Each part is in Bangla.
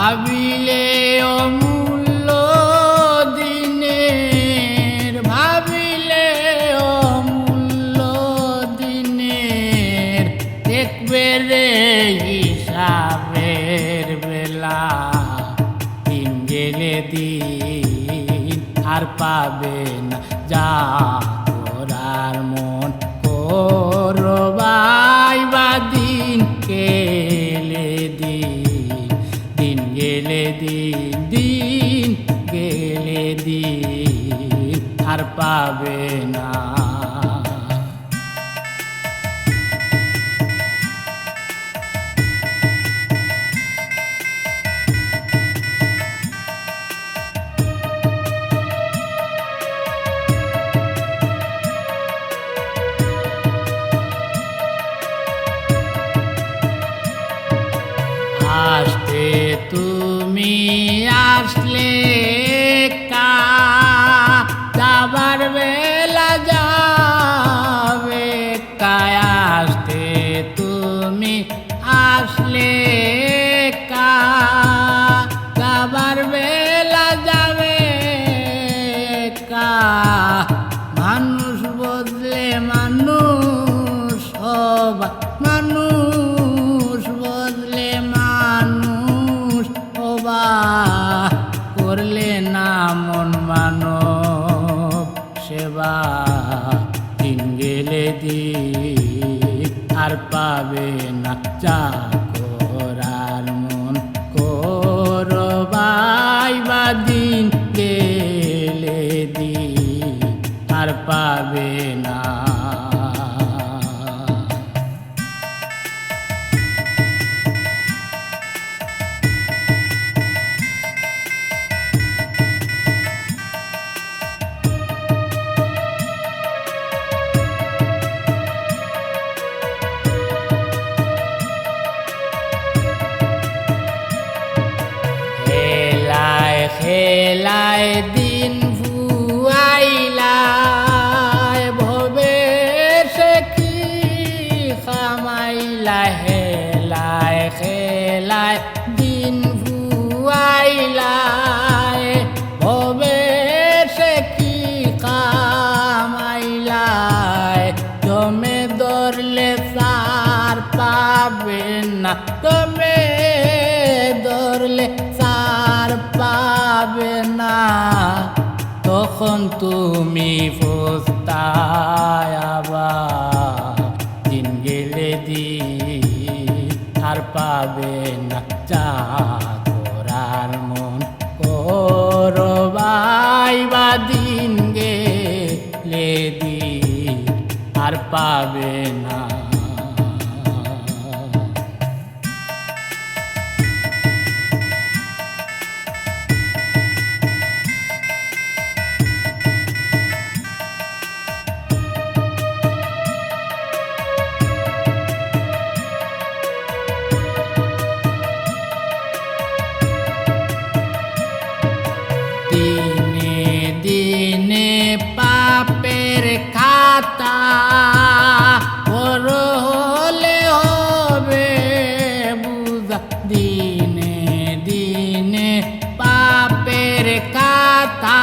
ভাবিলে অমূল্য দিনের, ভাবিলে অমূল্য দিনের, দেখবে রে হিসাবের বেলা। দিন গেলে দিন আর পাবে না যা করার মন করবাই বা দিন গেলে দিন, দিন গেলে দিন, দিন গেলে দিন আর পাবে না। আসতে তুমি আসলে কা, যাবার বেলা যাবে কায়। আসতে তুমি আসলে কা, যাবার বেলা যাবে কা। মানুষ বদলে মানুষ সবাই, মানুষ বদলে মানুষ হবা, করলে না মন মানব সেবা। দিন গেলে দিন আর পাবে না যা করার মন করবাই বা দিন গেলে দিন আর পাবে না। খেলায় দিন ভুয়াইলাই, ভবে সে কি খামাইলা। হেলায় খেলায় দিন ভুয়াইলাই, ভবে সে কি খামাইলাই। জমে ধরলে সার পাবে না, জমে ধরলে সার পাবে না। তখন তুমি পস্তায়াবা, দিন গেলে দিন আর পাবে না যা করার মন করবাই বা দিন গেলে দিন আর পাবে না। দিনে দিনে পাপের খাতা বড় হলে হবে বুঝা। দিনে দিনে পাপের খাতা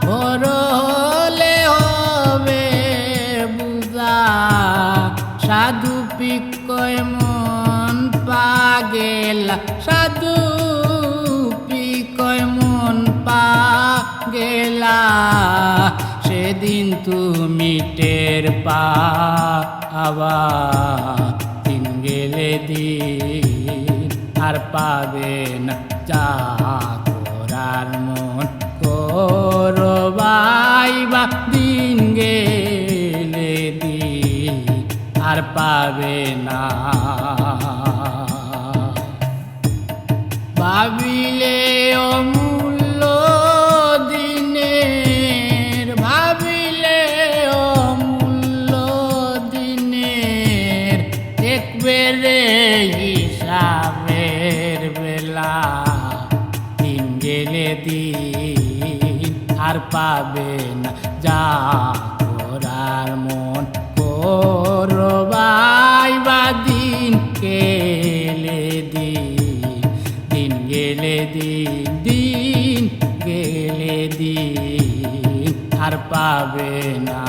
বড় হলে হবে বুঝা। সাধু পিকয় মন পাগেলা, সাধু পিকয় মন পাগেলা। সেদিন তুমি টের পাবা, দিন গেলে দিন আর পাবে না যা করার মন করবাই বা দিন গেলে দিন আর পাবে না। ভাবিলে অমূল্য দিনের, ভাবিলে অমূল্য দিনের, দেখবে রে হিসাবের বেলা। দিন গেলে দিন আর পাবে না যা করার মন করবাই বা দিন গেলে দিন গেলে দিন গেলে দিন আর পাবে না।